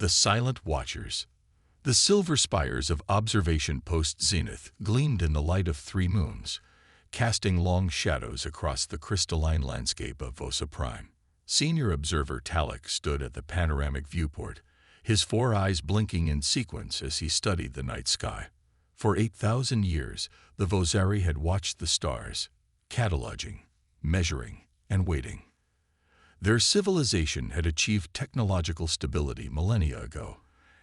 The silent watchers. The silver spires of observation post-zenith gleamed in the light of 3 moons, casting long shadows across the crystalline landscape of Vosa Prime. Senior observer Talek stood at the panoramic viewport, his 4 eyes blinking in sequence as he studied the night sky. For 8,000 years, the Vosari had watched the stars, cataloging, measuring, and waiting. Their civilization had achieved technological stability millennia ago,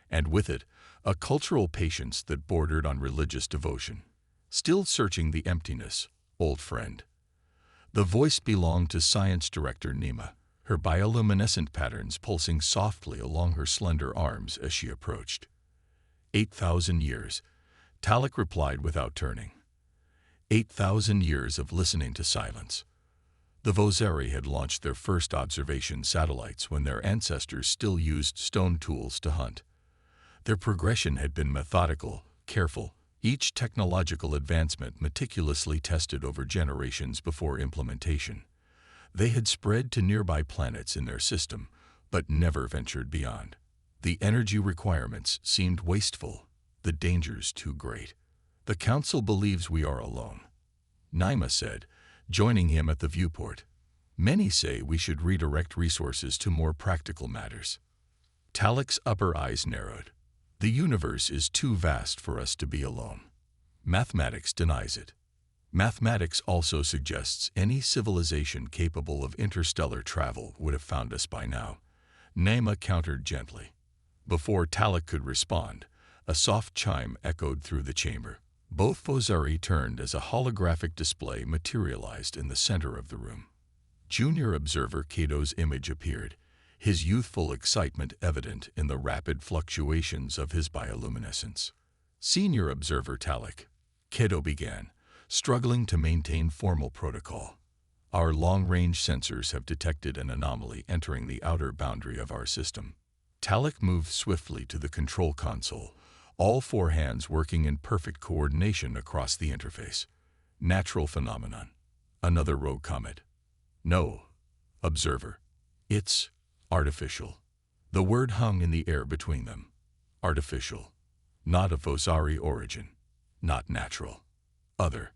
and with it, a cultural patience that bordered on religious devotion. Still searching the emptiness, old friend. The voice belonged to Science Director Nima, her bioluminescent patterns pulsing softly along her slender arms as she approached. 8,000 years, Talek replied without turning. 8,000 years of listening to silence. The Vosari had launched their first observation satellites when their ancestors still used stone tools to hunt. Their progression had been methodical, careful, each technological advancement meticulously tested over generations before implementation. They had spread to nearby planets in their system, but never ventured beyond. The energy requirements seemed wasteful, the dangers too great. The Council believes we are alone, Naima said, joining him at the viewport. Many say we should redirect resources to more practical matters. Talek's upper eyes narrowed. The universe is too vast for us to be alone. Mathematics denies it. Mathematics also suggests any civilization capable of interstellar travel would have found us by now. Naima countered gently. Before Talek could respond, a soft chime echoed through the chamber. Both Vosari turned as a holographic display materialized in the center of the room. Junior observer Kato's image appeared, his youthful excitement evident in the rapid fluctuations of his bioluminescence. Senior observer Talek, Kato began, struggling to maintain formal protocol. Our long-range sensors have detected an anomaly entering the outer boundary of our system. Talek moved swiftly to the control console, all 4 hands working in perfect coordination across the interface. Natural phenomenon. Another rogue comet. No, observer. It's artificial. The word hung in the air between them. Artificial. Not of Vosari origin. Not natural. Other.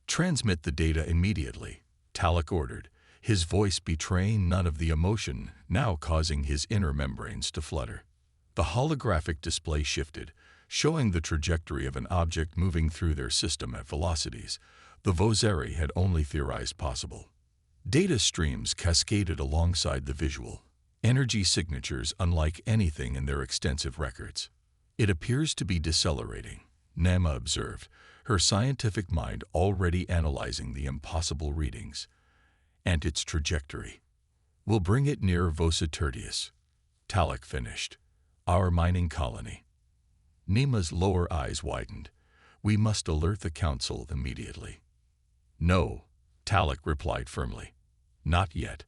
Transmit the data immediately, Talek ordered, his voice betraying none of the emotion now causing his inner membranes to flutter. The holographic display shifted, showing the trajectory of an object moving through their system at velocities the Vosari had only theorized possible. Data streams cascaded alongside the visual, energy signatures unlike anything in their extensive records. It appears to be decelerating, Naima observed, her scientific mind already analyzing the impossible readings. And its trajectory. We'll bring it near Vosa Tertius, Talek finished. Our mining colony. Nima's lower eyes widened. We must alert the Council immediately. No, Talek replied firmly. Not yet.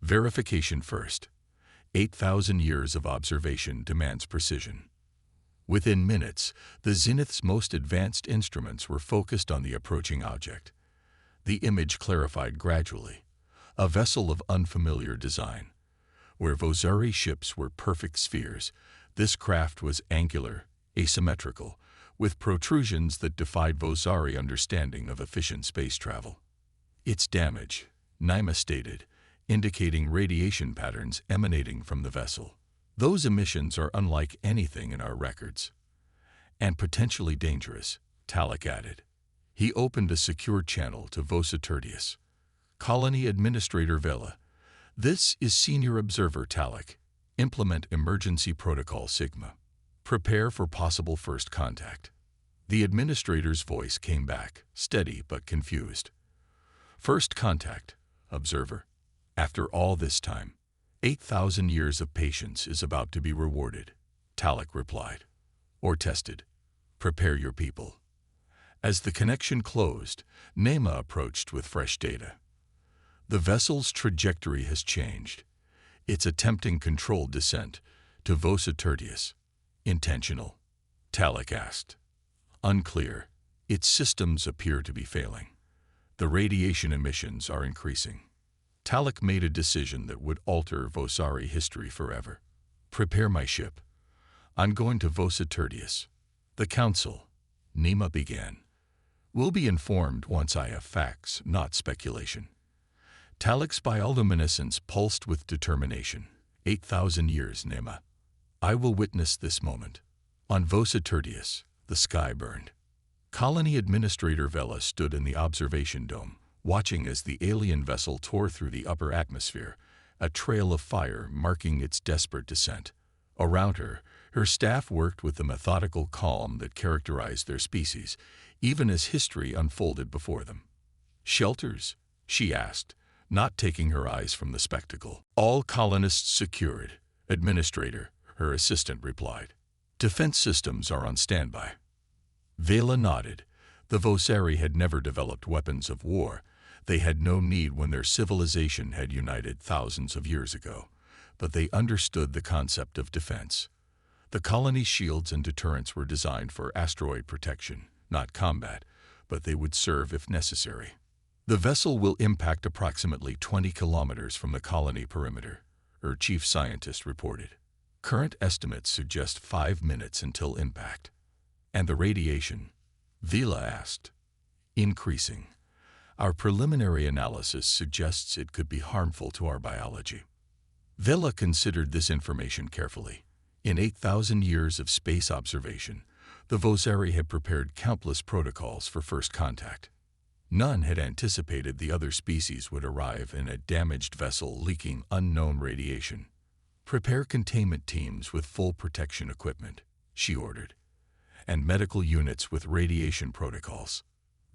Verification first. 8,000 years of observation demands precision. Within minutes, the Zenith's most advanced instruments were focused on the approaching object. The image clarified gradually. A vessel of unfamiliar design. Where Vosari ships were perfect spheres, this craft was angular, asymmetrical, with protrusions that defied Vosari understanding of efficient space travel. It's damage, Naima stated, indicating radiation patterns emanating from the vessel. Those emissions are unlike anything in our records. And potentially dangerous, Talek added. He opened a secure channel to Vosa Tertius. Colony Administrator Vela. This is Senior Observer Talek. Implement Emergency Protocol Sigma. Prepare for possible first contact. The administrator's voice came back, steady but confused. First contact, Observer. After all this time, 8,000 years of patience is about to be rewarded, Talek replied. Or tested. Prepare your people. As the connection closed, Naima approached with fresh data. The vessel's trajectory has changed. It's attempting controlled descent to Vosa Tertius. Intentional? Talek asked. Unclear. Its systems appear to be failing. The radiation emissions are increasing. Talek made a decision that would alter Vosari history forever. Prepare my ship. "I'm going to Vosa Tertius." "The council," Nema began, "will be informed once I have facts, not speculation." Talik's bioluminescence pulsed with determination. 8,000 years, Nema. I will witness this moment. On Vosa Tertius, the sky burned. Colony Administrator Vela stood in the observation dome, watching as the alien vessel tore through the upper atmosphere, a trail of fire marking its desperate descent. Around her, her staff worked with the methodical calm that characterized their species, even as history unfolded before them. "Shelters?" she asked, not taking her eyes from the spectacle. "All colonists secured, Administrator," her assistant replied. "Defense systems are on standby." Vela nodded. The Vosari had never developed weapons of war. They had no need when their civilization had united thousands of years ago. But they understood the concept of defense. The colony's shields and deterrents were designed for asteroid protection, not combat, but they would serve if necessary. "The vessel will impact approximately 20 kilometers from the colony perimeter," her chief scientist reported. "Current estimates suggest 5 minutes until impact." "And the radiation?" Vela asked. "Increasing. Our preliminary analysis suggests it could be harmful to our biology." Vela considered this information carefully. In 8,000 years of space observation, the Vosari had prepared countless protocols for first contact. None had anticipated the other species would arrive in a damaged vessel leaking unknown radiation. "Prepare containment teams with full protection equipment," she ordered, "and medical units with radiation protocols."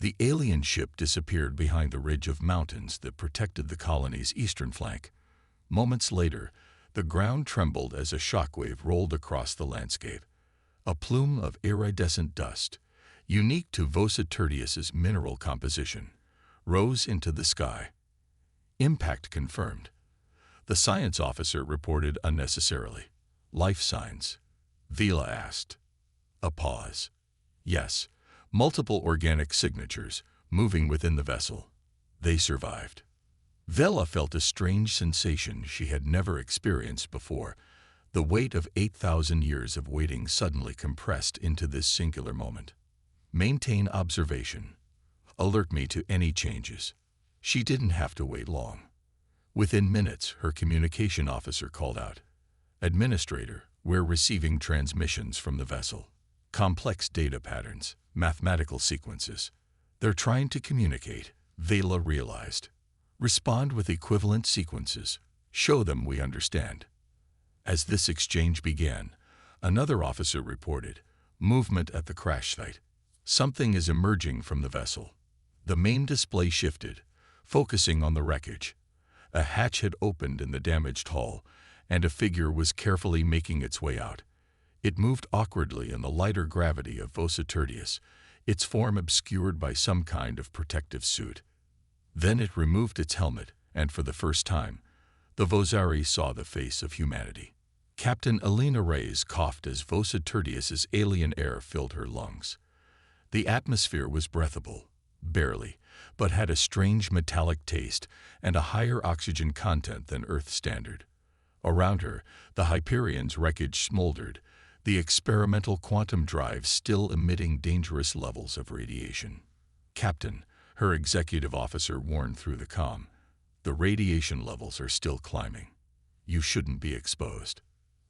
The alien ship disappeared behind the ridge of mountains that protected the colony's eastern flank. Moments later, the ground trembled as a shockwave rolled across the landscape. A plume of iridescent dust, unique to Vosa Tertius's mineral composition, rose into the sky. "Impact confirmed," the science officer reported unnecessarily. "Life signs?" Vela asked. A pause. "Yes, multiple organic signatures moving within the vessel. They survived." Vela felt a strange sensation she had never experienced before. The weight of 8,000 years of waiting suddenly compressed into this singular moment. "Maintain observation. Alert me to any changes." She didn't have to wait long. Within minutes, her communication officer called out, "Administrator, we're receiving transmissions from the vessel. Complex data patterns, mathematical sequences. They're trying to communicate," Vela realized. "Respond with equivalent sequences. Show them we understand." As this exchange began, another officer reported, "Movement at the crash site. Something is emerging from the vessel." The main display shifted, focusing on the wreckage. A hatch had opened in the damaged hull, and a figure was carefully making its way out. It moved awkwardly in the lighter gravity of Vosa Tertius, its form obscured by some kind of protective suit. Then it removed its helmet, and for the first time, the Vosari saw the face of humanity. Captain Elena Reyes coughed as Vosa Tertius's alien air filled her lungs. The atmosphere was breathable, barely, but had a strange metallic taste and a higher oxygen content than Earth standard. Around her, the Hyperion's wreckage smoldered, the experimental quantum drive still emitting dangerous levels of radiation. "Captain," her executive officer warned through the comm, "the radiation levels are still climbing. You shouldn't be exposed."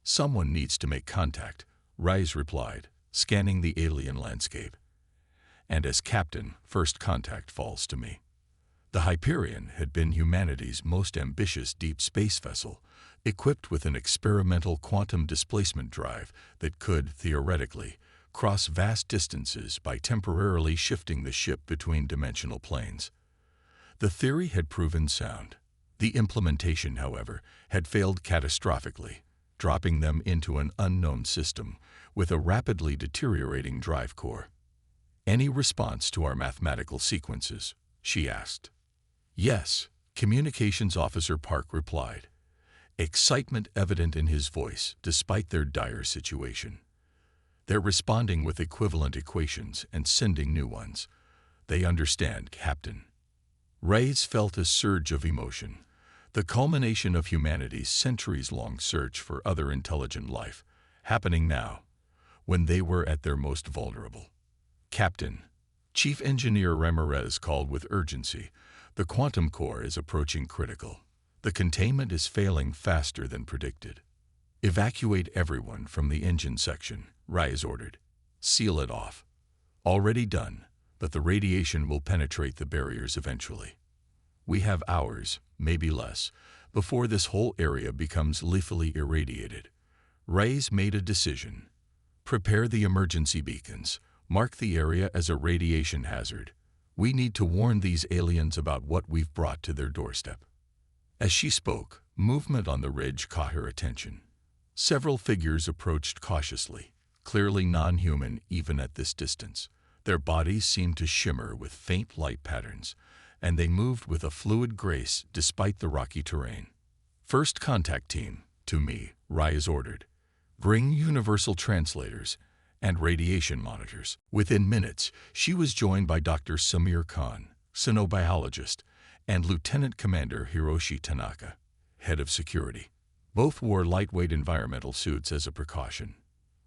"Someone needs to make contact," Reyes replied, scanning the alien landscape. "And as captain, first contact falls to me." The Hyperion had been humanity's most ambitious deep space vessel, equipped with an experimental quantum displacement drive that could, theoretically, cross vast distances by temporarily shifting the ship between dimensional planes. The theory had proven sound. The implementation, however, had failed catastrophically, dropping them into an unknown system with a rapidly deteriorating drive core. "Any response to our mathematical sequences?" she asked. "Yes," Communications Officer Park replied, excitement evident in his voice despite their dire situation. "They're responding with equivalent equations and sending new ones. They understand, Captain." Reyes felt a surge of emotion, the culmination of humanity's centuries-long search for other intelligent life. happening now, when they were at their most vulnerable. Captain, Chief Engineer Ramirez called with urgency. The quantum core is approaching critical. The containment is failing faster than predicted. Evacuate everyone from the engine section, Reyes ordered. Seal it off. Already done, but the radiation will penetrate the barriers eventually. We have hours, maybe less, before this whole area becomes lethally irradiated. Reyes made a decision. Prepare the emergency beacons. Mark the area as a radiation hazard. We need to warn these aliens about what we've brought to their doorstep. As she spoke, movement on the ridge caught her attention. Several figures approached cautiously, clearly non-human even at this distance. Their bodies seemed to shimmer with faint light patterns, and they moved with a fluid grace despite the rocky terrain. First contact team, to me, Reyes ordered. Bring universal translators and radiation monitors. Within minutes, she was joined by Dr. Samir Khan, xenobiologist, and Lieutenant Commander Hiroshi Tanaka, head of security. Both wore lightweight environmental suits as a precaution.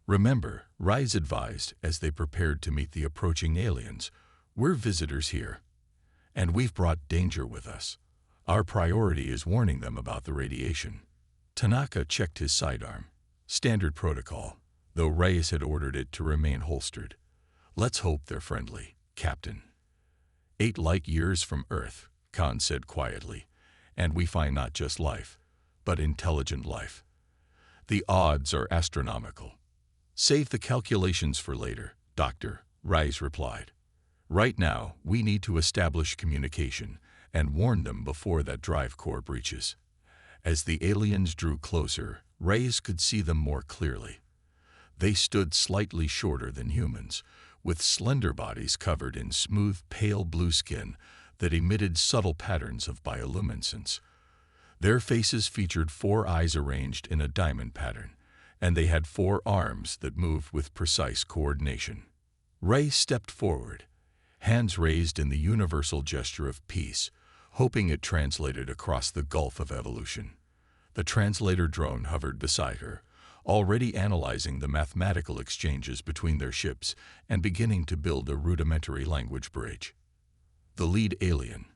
Remember, Reyes advised as they prepared to meet the approaching aliens, we're visitors here, and we've brought danger with us. Our priority is warning them about the radiation. Tanaka checked his sidearm. Standard protocol, though Reyes had ordered it to remain holstered. Let's hope they're friendly, Captain. 8 light years from Earth, Khan said quietly, and we find not just life, but intelligent life. The odds are astronomical. Save the calculations for later, Doctor, Reyes replied. Right now, we need to establish communication and warn them before that drive core breaches. As the aliens drew closer, Reyes could see them more clearly. They stood slightly shorter than humans, with slender bodies covered in smooth, pale blue skin that emitted subtle patterns of bioluminescence. Their faces featured 4 eyes arranged in a diamond pattern, and they had 4 arms that moved with precise coordination. Reyes stepped forward, hands raised in the universal gesture of peace, hoping it translated across the gulf of evolution. The translator drone hovered beside her, already analyzing the mathematical exchanges between their ships and beginning to build a rudimentary language bridge. The lead alien,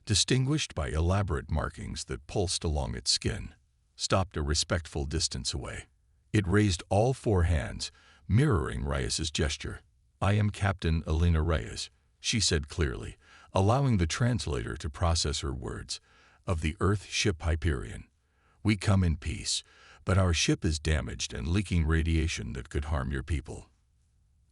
distinguished by elaborate markings that pulsed along its skin, stopped a respectful distance away. It raised all 4 hands, mirroring Reyes's gesture. I am Captain Elena Reyes, she said clearly, allowing the translator to process her words, of the Earth ship Hyperion. We come in peace, but our ship is damaged and leaking radiation that could harm your people.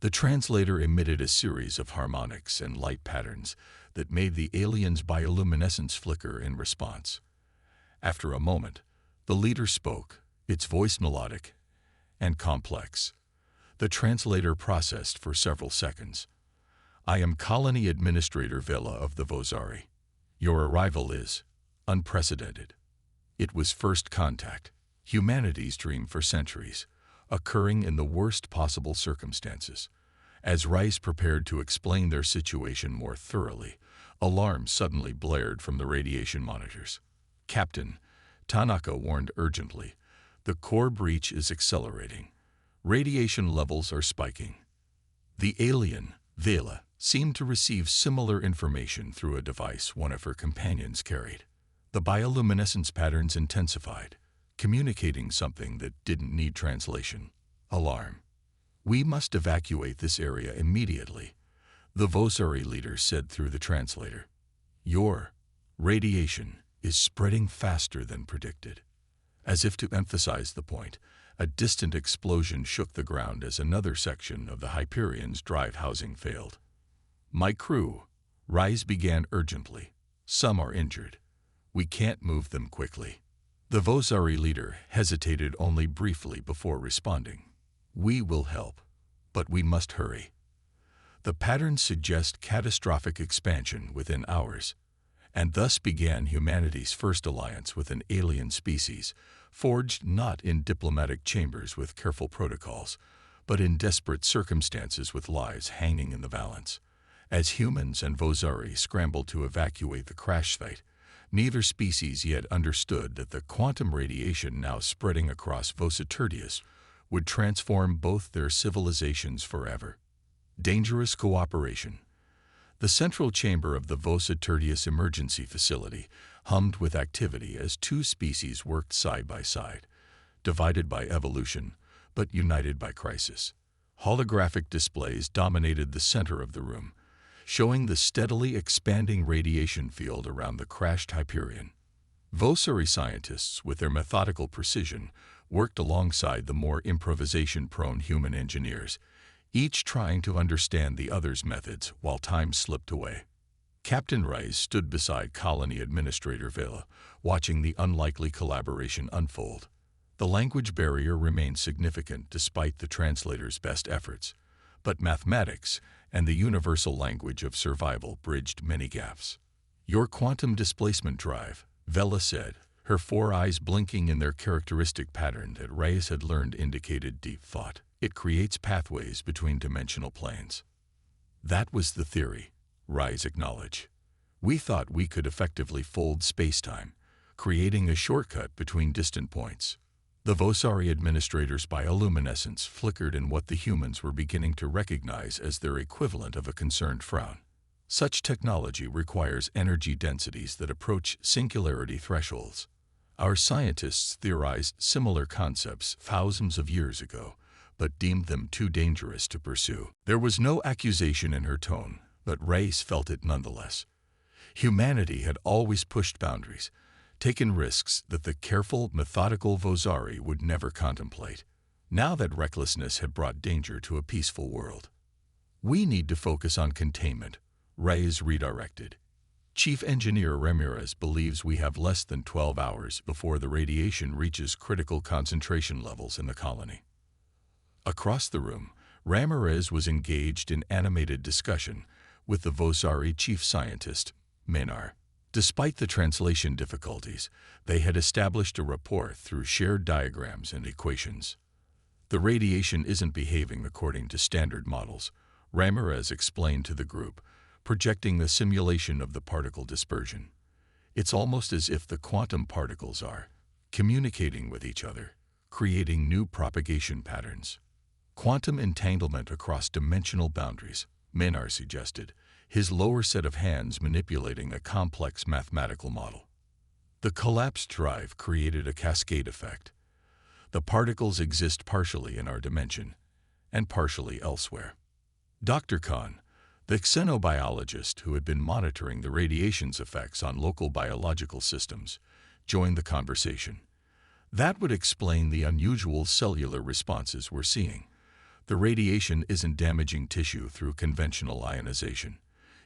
The translator emitted a series of harmonics and light patterns that made the aliens' bioluminescence flicker in response. After a moment, the leader spoke, its voice melodic and complex. The translator processed for several seconds. I am Colony Administrator Vela of the Vosari. Your arrival is unprecedented. It was first contact, humanity's dream for centuries, occurring in the worst possible circumstances. As Reyes prepared to explain their situation more thoroughly, alarms suddenly blared from the radiation monitors. Captain, Tanaka warned urgently, the core breach is accelerating. Radiation levels are spiking. The alien, Vela, seemed to receive similar information through a device one of her companions carried. The bioluminescence patterns intensified, communicating something that didn't need translation. Alarm. We must evacuate this area immediately, the Vosari leader said through the translator. Your radiation is spreading faster than predicted. As if to emphasize the point, a distant explosion shook the ground as another section of the Hyperion's drive housing failed. My crew, Reyes began urgently. Some are injured. We can't move them quickly. The Vosari leader hesitated only briefly before responding. We will help, but we must hurry. The patterns suggest catastrophic expansion within hours, and thus began humanity's first alliance with an alien species, forged not in diplomatic chambers with careful protocols, but in desperate circumstances with lives hanging in the balance. As humans and Vosari scrambled to evacuate the crash site, neither species yet understood that the quantum radiation now spreading across Vosatertius would transform both their civilizations forever. Dangerous cooperation. The central chamber of the Vosa Tertius Emergency Facility hummed with activity as two species worked side by side, divided by evolution, but united by crisis. Holographic displays dominated the center of the room, showing the steadily expanding radiation field around the crashed Hyperion. Vosari scientists, with their methodical precision, worked alongside the more improvisation-prone human engineers, each trying to understand the other's methods while time slipped away. Captain Rice stood beside Colony Administrator Vela, watching the unlikely collaboration unfold. The language barrier remained significant despite the translator's best efforts, but mathematics and the universal language of survival bridged many gaps. "Your quantum displacement drive," Vela said, her four eyes blinking in their characteristic pattern that Reyes had learned indicated deep thought. "It creates pathways between dimensional planes." "That was the theory," Reyes acknowledged. "We thought we could effectively fold spacetime, creating a shortcut between distant points." The Vosari administrator's bioluminescence flickered in what the humans were beginning to recognize as their equivalent of a concerned frown. Such technology requires energy densities that approach singularity thresholds. Our scientists theorized similar concepts thousands of years ago, but deemed them too dangerous to pursue. There was no accusation in her tone, but Reyes felt it nonetheless. Humanity had always pushed boundaries, taken risks that the careful, methodical Vosari would never contemplate. Now that recklessness had brought danger to a peaceful world. "We need to focus on containment," Reyes redirected. "Chief Engineer Ramirez believes we have less than 12 hours before the radiation reaches critical concentration levels in the colony." Across the room, Ramirez was engaged in animated discussion with the Vosari chief scientist, Maynard. Despite the translation difficulties, they had established a rapport through shared diagrams and equations. "The radiation isn't behaving according to standard models," Ramirez explained to the group, projecting the simulation of the particle dispersion. "It's almost as if the quantum particles are communicating with each other, creating new propagation patterns." "Quantum entanglement across dimensional boundaries," Maynard suggested, his lower set of hands manipulating a complex mathematical model. The collapsed drive created a cascade effect. The particles exist partially in our dimension and partially elsewhere. Dr. Khan, the xenobiologist who had been monitoring the radiation's effects on local biological systems, joined the conversation. "That would explain the unusual cellular responses we're seeing. The radiation isn't damaging tissue through conventional ionization.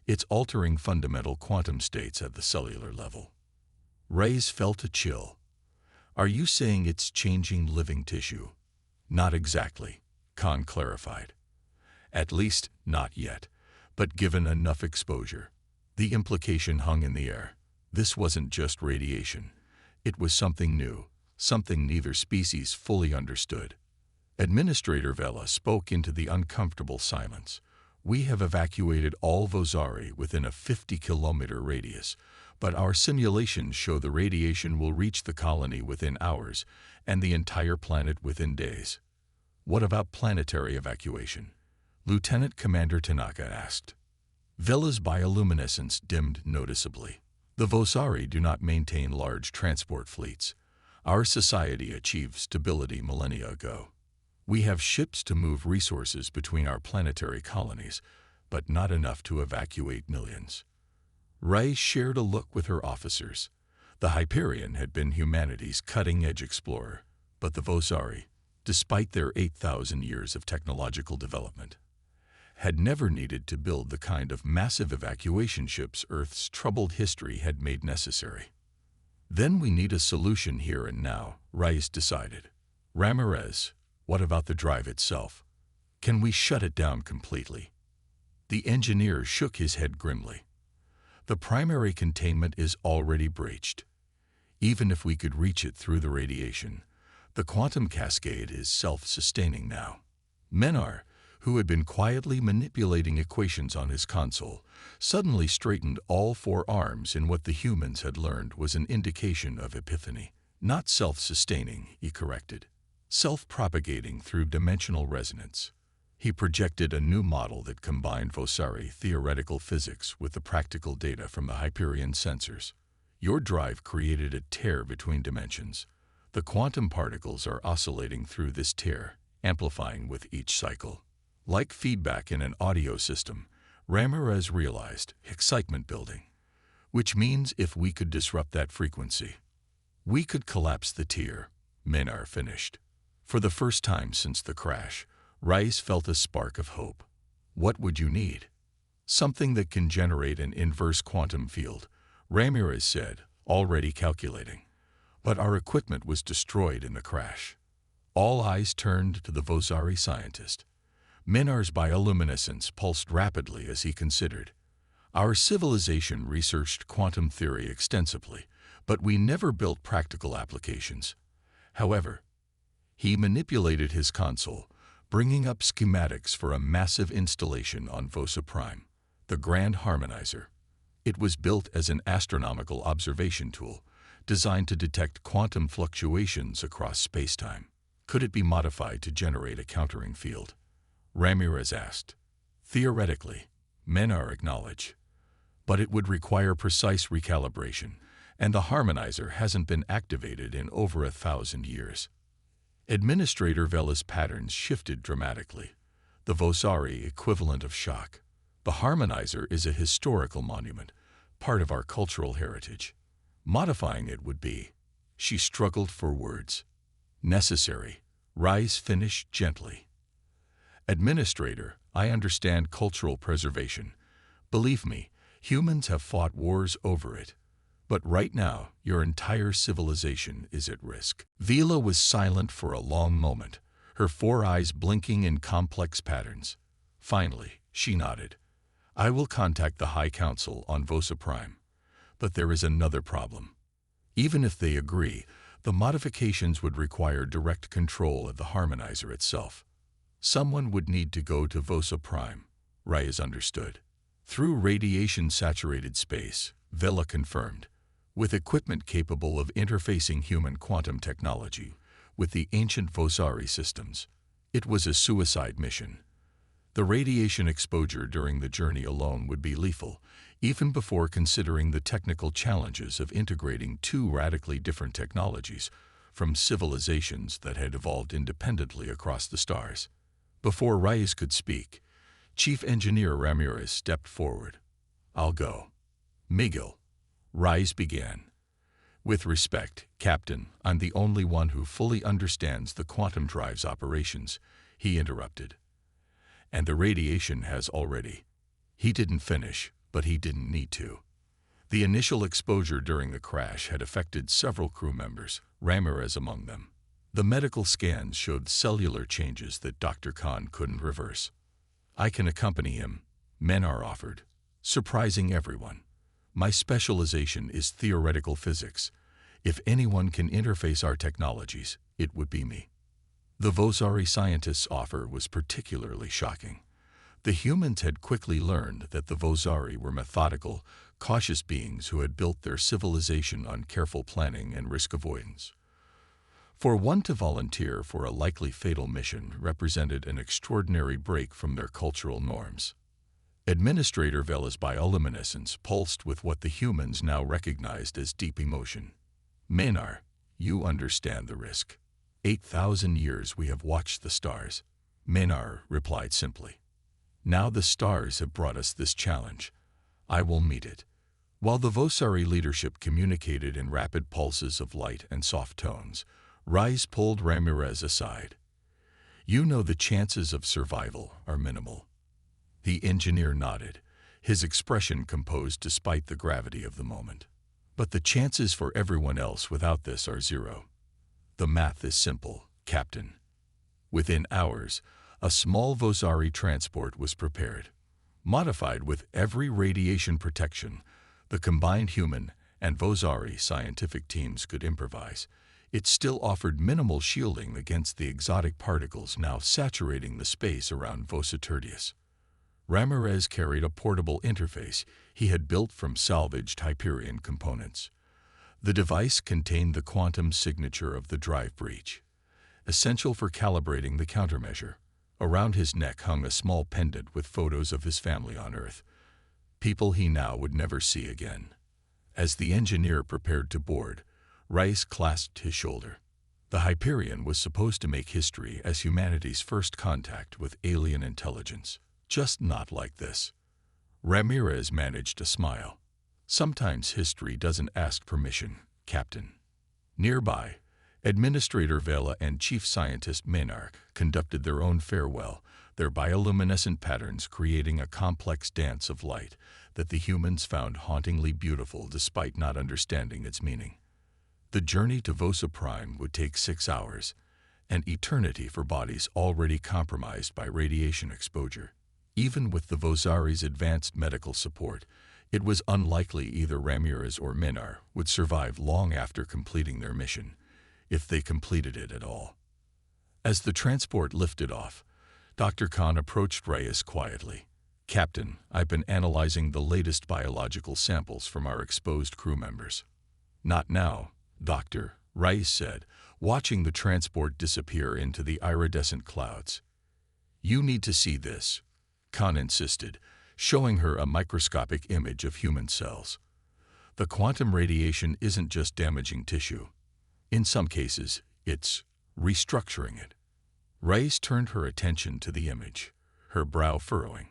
It's altering fundamental quantum states at the cellular level." Reyes felt a chill. "Are you saying it's changing living tissue?" "Not exactly," Khan clarified. "At least, not yet, but given enough exposure." The implication hung in the air. This wasn't just radiation. It was something new, something neither species fully understood. Administrator Vela spoke into the uncomfortable silence. "We have evacuated all Vosari within a 50-kilometer radius, but our simulations show the radiation will reach the colony within hours and the entire planet within days." "What about planetary evacuation?" Lieutenant Commander Tanaka asked. Vela's bioluminescence dimmed noticeably. "The Vosari do not maintain large transport fleets. Our society achieved stability millennia ago. We have ships to move resources between our planetary colonies, but not enough to evacuate millions." Reyes shared a look with her officers. The Hyperion had been humanity's cutting-edge explorer, but the Vosari, despite their 8,000 years of technological development, had never needed to build the kind of massive evacuation ships Earth's troubled history had made necessary. "Then we need a solution here and now," Reyes decided. "Ramirez, what about the drive itself? Can we shut it down completely?" The engineer shook his head grimly. "The primary containment is already breached. Even if we could reach it through the radiation, the quantum cascade is self-sustaining now." Menar, who had been quietly manipulating equations on his console, suddenly straightened all four arms in what the humans had learned was an indication of epiphany. "Not self-sustaining," he corrected. self-propagating through dimensional resonance. He projected a new model that combined Vosari theoretical physics with the practical data from the Hyperion sensors. Your drive created a tear between dimensions. The quantum particles are oscillating through this tear, amplifying with each cycle. Like feedback in an audio system, Ramirez realized excitement building, which means if we could disrupt that frequency, we could collapse the tear. Minar finished. For the first time since the crash, Rice felt a spark of hope. What would you need? Something that can generate an inverse quantum field, Ramirez said, already calculating. But our equipment was destroyed in the crash. All eyes turned to the Vosari scientist. Minar's bioluminescence pulsed rapidly as he considered. Our civilization researched quantum theory extensively, but we never built practical applications. However, he manipulated his console, bringing up schematics for a massive installation on Vosa Prime, the Grand Harmonizer. It was built as an astronomical observation tool, designed to detect quantum fluctuations across space-time. Could it be modified to generate a countering field? Ramirez asked. Theoretically, Minar acknowledged. But it would require precise recalibration, and the harmonizer hasn't been activated in over 1,000 years. Administrator Vela's patterns shifted dramatically. The Vosari equivalent of shock. The harmonizer is a historical monument, part of our cultural heritage. Modifying it would be, she struggled for words. Necessary. Rice finished gently. Administrator, I understand cultural preservation. Believe me, humans have fought wars over it. But right now, your entire civilization is at risk. Vela was silent for a long moment, her 4 eyes blinking in complex patterns. Finally, she nodded. I will contact the High Council on Vosa Prime. But there is another problem. Even if they agree, the modifications would require direct control of the harmonizer itself. Someone would need to go to Vosa Prime, Reyes understood. Through radiation-saturated space, Vela confirmed, with equipment capable of interfacing human quantum technology with the ancient Vosari systems. It was a suicide mission. The radiation exposure during the journey alone would be lethal, even before considering the technical challenges of integrating 2 radically different technologies from civilizations that had evolved independently across the stars. Before Reyes could speak, Chief Engineer Ramirez stepped forward. I'll go. Miguel. Reyes began. With respect, Captain, I'm the only one who fully understands the quantum drive's operations, he interrupted. And the radiation has already. He didn't finish, but he didn't need to. The initial exposure during the crash had affected several crew members, Ramirez among them. The medical scans showed cellular changes that Dr. Khan couldn't reverse. I can accompany him, Minar offered, surprising everyone. My specialization is theoretical physics. If anyone can interface our technologies, it would be me. The Vosari scientist's offer was particularly shocking. The humans had quickly learned that the Vosari were methodical, cautious beings who had built their civilization on careful planning and risk avoidance. For one to volunteer for a likely fatal mission represented an extraordinary break from their cultural norms. Administrator Vela's bioluminescence pulsed with what the humans now recognized as deep emotion. Minar, you understand the risk. 8,000 years we have watched the stars. Minar replied simply. Now the stars have brought us this challenge. I will meet it. While the Vosari leadership communicated in rapid pulses of light and soft tones, Rice pulled Ramirez aside. You know the chances of survival are minimal. The engineer nodded, his expression composed despite the gravity of the moment. But the chances for everyone else without this are 0. The math is simple, Captain. Within hours, a small Vosari transport was prepared. Modified with every radiation protection the combined human and Vosari scientific teams could improvise, it still offered minimal shielding against the exotic particles now saturating the space around Vosa Tertius. Ramirez carried a portable interface he had built from salvaged Hyperion components. The device contained the quantum signature of the drive breach. essential for calibrating the countermeasure. Around his neck hung a small pendant with photos of his family on Earth, people he now would never see again. As the engineer prepared to board, Rice clasped his shoulder. The Hyperion was supposed to make history as humanity's first contact with alien intelligence. Just not like this. Ramirez managed a smile. Sometimes history doesn't ask permission, Captain. Nearby, Administrator Vela and Chief Scientist Maynard conducted their own farewell, their bioluminescent patterns creating a complex dance of light that the humans found hauntingly beautiful despite not understanding its meaning. The journey to Vosa Prime would take 6 hours, an eternity for bodies already compromised by radiation exposure. Even with the Vosari's advanced medical support, it was unlikely either Ramirez or Minar would survive long after completing their mission, if they completed it at all. As the transport lifted off, Dr. Khan approached Reyes quietly. "Captain, I've been analyzing the latest biological samples from our exposed crew members." "Not now, Doctor," Reyes said, watching the transport disappear into the iridescent clouds. "You need to see this," Khan insisted, showing her a microscopic image of human cells. "The quantum radiation isn't just damaging tissue. In some cases, it's restructuring it." Reyes turned her attention to the image, her brow furrowing.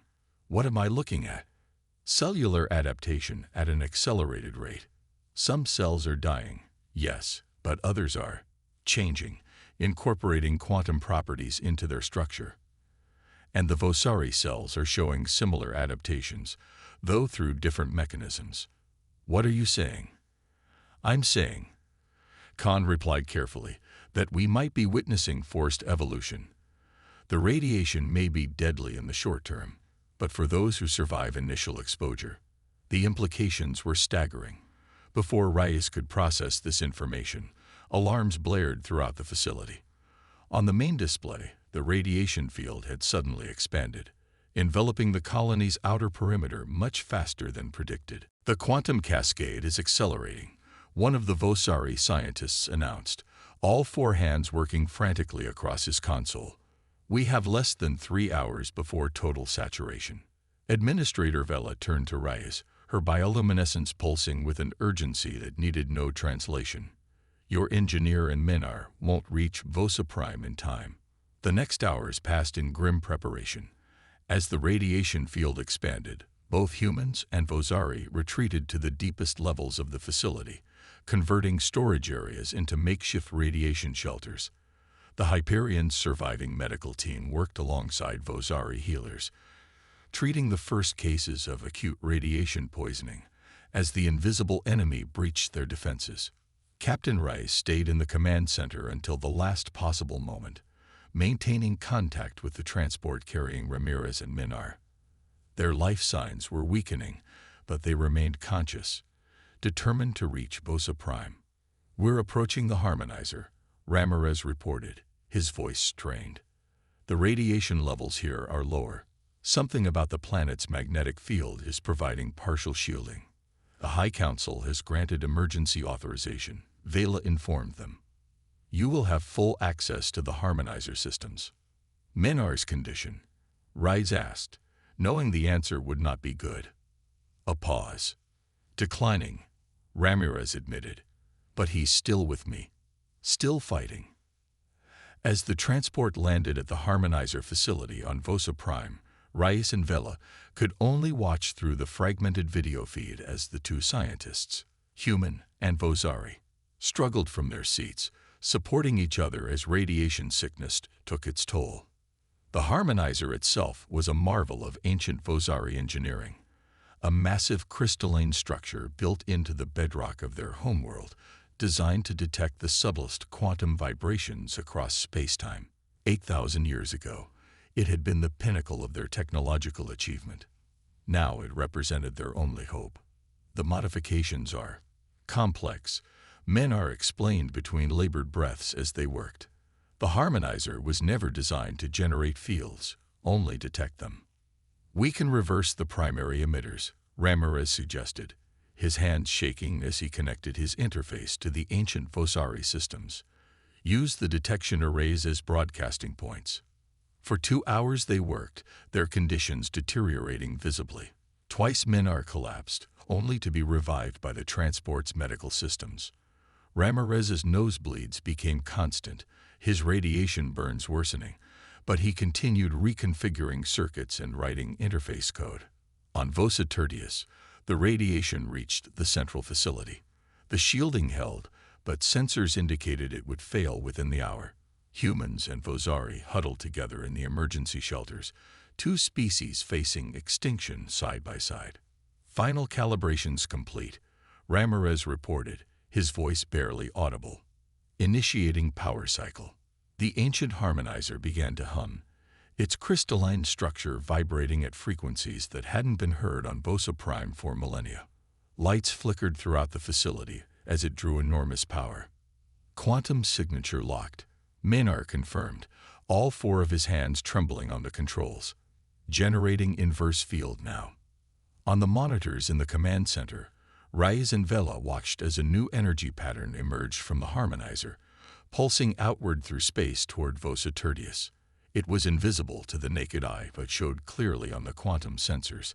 "What am I looking at?" "Cellular adaptation at an accelerated rate. Some cells are dying, yes, but others are changing, incorporating quantum properties into their structure. And the Vosari cells are showing similar adaptations, though through different mechanisms." "What are you saying?" "I'm saying," Khan replied carefully, "that we might be witnessing forced evolution. The radiation may be deadly in the short term, but for those who survive initial exposure, the implications were staggering." Before Reyes could process this information, alarms blared throughout the facility. On the main display, the radiation field had suddenly expanded, enveloping the colony's outer perimeter much faster than predicted. "The quantum cascade is accelerating," one of the Vosari scientists announced, all 4 hands working frantically across his console. "We have less than 3 hours before total saturation." Administrator Vela turned to Reyes, her bioluminescence pulsing with an urgency that needed no translation. "Your engineer and Minar won't reach Vosa Prime in time." The next hours passed in grim preparation. As the radiation field expanded, both humans and Vosari retreated to the deepest levels of the facility, converting storage areas into makeshift radiation shelters. The Hyperion's surviving medical team worked alongside Vosari healers, treating the first cases of acute radiation poisoning as the invisible enemy breached their defenses. Captain Rice stayed in the command center until the last possible moment, maintaining contact with the transport carrying Ramirez and Minar. Their life signs were weakening, but they remained conscious, determined to reach Vosa Prime. "We're approaching the harmonizer," Ramirez reported, his voice strained. "The radiation levels here are lower. Something about the planet's magnetic field is providing partial shielding. The High Council has granted emergency authorization," Vela informed them. "You will have full access to the harmonizer systems." "Minar's condition?" Rice asked, knowing the answer would not be good. A pause. "Declining," Ramirez admitted, "but he's still with me, still fighting." As the transport landed at the harmonizer facility on Vosa Prime, Rice and Vela could only watch through the fragmented video feed as the 2 scientists, human and Vosari, struggled from their seats, supporting each other as radiation sickness took its toll. The harmonizer itself was a marvel of ancient Vosari engineering, a massive crystalline structure built into the bedrock of their homeworld, designed to detect the subtlest quantum vibrations across space-time. 8,000 years ago, it had been the pinnacle of their technological achievement. Now it represented their only hope. "The modifications are complex," Minar explained between labored breaths as they worked. "The harmonizer was never designed to generate fields, only detect them." "We can reverse the primary emitters," Ramirez suggested, his hands shaking as he connected his interface to the ancient Vosari systems. Use the detection arrays as broadcasting points. For 2 hours they worked, their conditions deteriorating visibly. Twice Minar collapsed, only to be revived by the transport's medical systems. Ramirez's nosebleeds became constant, his radiation burns worsening, but he continued reconfiguring circuits and writing interface code. On Vosa Tertius, the radiation reached the central facility. The shielding held, but sensors indicated it would fail within the hour. Humans and Vosari huddled together in the emergency shelters, two species facing extinction side by side. Final calibrations complete, Ramirez reported, his voice barely audible. Initiating power cycle. The ancient harmonizer began to hum, its crystalline structure vibrating at frequencies that hadn't been heard on Vosa Prime for millennia. Lights flickered throughout the facility as it drew enormous power. Quantum signature locked. Minar confirmed, all 4 of his hands trembling on the controls. Generating inverse field now. On the monitors in the command center, Reyes and Vela watched as a new energy pattern emerged from the harmonizer, pulsing outward through space toward Vosa Tertius. It was invisible to the naked eye but showed clearly on the quantum sensors,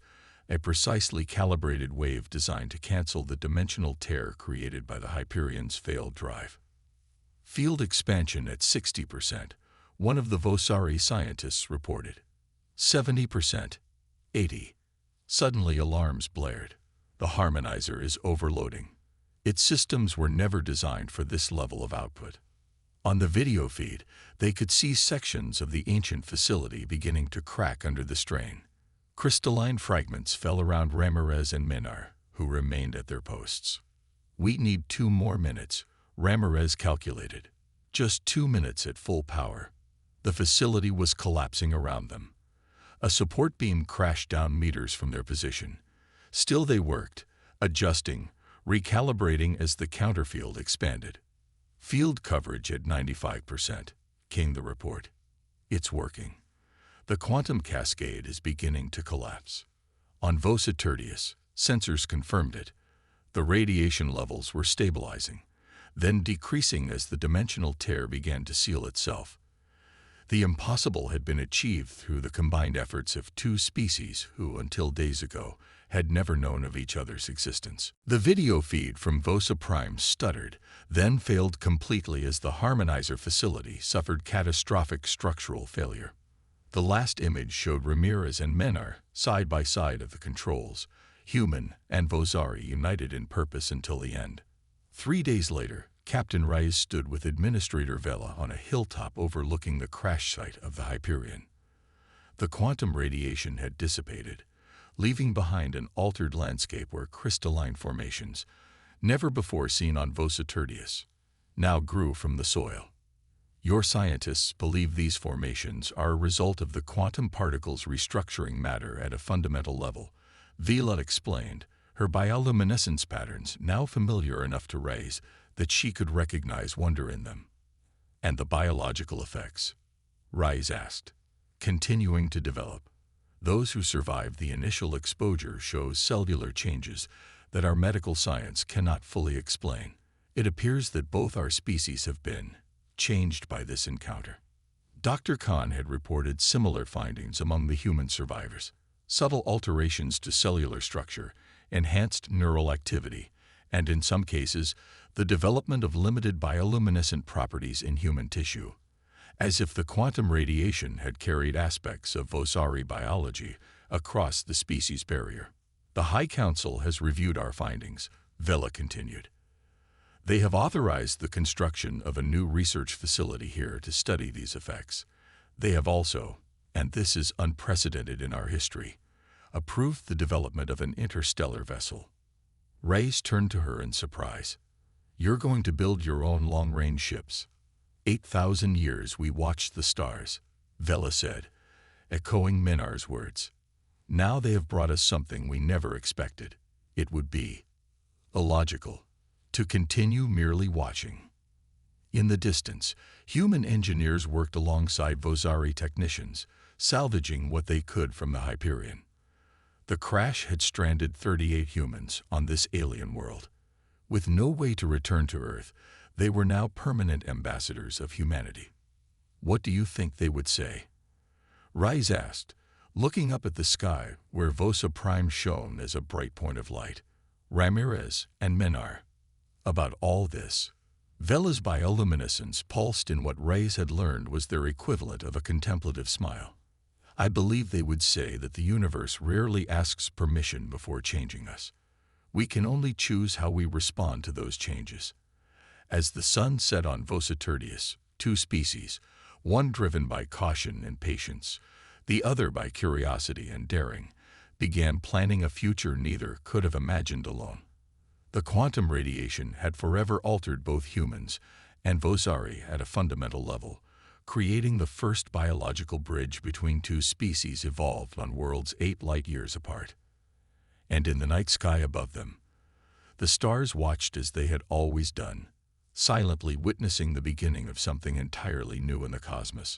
a precisely calibrated wave designed to cancel the dimensional tear created by the Hyperion's failed drive. Field expansion at 60%, one of the Vosari scientists reported. 70%, 80%. Suddenly alarms blared. The harmonizer is overloading. Its systems were never designed for this level of output. On the video feed, they could see sections of the ancient facility beginning to crack under the strain. Crystalline fragments fell around Ramirez and Minar, who remained at their posts. We need 2 more minutes, Ramirez calculated. Just 2 minutes at full power. The facility was collapsing around them. A support beam crashed down meters from their position. Still they worked, adjusting, recalibrating as the counterfield expanded. Field coverage at 95%, came the report. It's working. The quantum cascade is beginning to collapse. On Vosa Tertius, sensors confirmed it. The radiation levels were stabilizing, then decreasing as the dimensional tear began to seal itself. The impossible had been achieved through the combined efforts of 2 species who, until days ago, had never known of each other's existence. The video feed from Vosa Prime stuttered, then failed completely as the harmonizer facility suffered catastrophic structural failure. The last image showed Ramirez and Minar side by side at the controls, human and Vosari united in purpose until the end. 3 days later, Captain Reyes stood with Administrator Vela on a hilltop overlooking the crash site of the Hyperion. The quantum radiation had dissipated, leaving behind an altered landscape where crystalline formations, never before seen on Vosa Tertius, now grew from the soil. Your scientists believe these formations are a result of the quantum particles restructuring matter at a fundamental level, Vela explained, her bioluminescence patterns now familiar enough to Reyes that she could recognize wonder in them. And the biological effects? Reyes asked. Continuing to develop. Those who survive the initial exposure show cellular changes that our medical science cannot fully explain. It appears that both our species have been changed by this encounter. Dr. Khan had reported similar findings among the human survivors. Subtle alterations to cellular structure, enhanced neural activity, and in some cases, the development of limited bioluminescent properties in human tissue, as if the quantum radiation had carried aspects of Vosari biology across the species barrier. The High Council has reviewed our findings, Vela continued. They have authorized the construction of a new research facility here to study these effects. They have also, and this is unprecedented in our history, approved the development of an interstellar vessel. Reyes turned to her in surprise. You're going to build your own long-range ships. 8,000 years we watched the stars, Vela said, echoing Minar's words. Now they have brought us something we never expected. It would be illogical to continue merely watching. In the distance, human engineers worked alongside Vosari technicians, salvaging what they could from the Hyperion. The crash had stranded 38 humans on this alien world. With no way to return to Earth, They were now permanent ambassadors of humanity. What do you think they would say? Rise asked, looking up at the sky where Vosa Prime shone as a bright point of light. Ramirez and Menar. About all this. Vela's bioluminescence pulsed in what Reyes had learned was their equivalent of a contemplative smile. I believe they would say that the universe rarely asks permission before changing us. We can only choose how we respond to those changes. As the sun set on Vosa Tertius, two species, one driven by caution and patience, the other by curiosity and daring, began planning a future neither could have imagined alone. The quantum radiation had forever altered both humans and Vosari at a fundamental level, creating the first biological bridge between two species evolved on worlds 8 light-years apart. And in the night sky above them, the stars watched as they had always done, silently witnessing the beginning of something entirely new in the cosmos.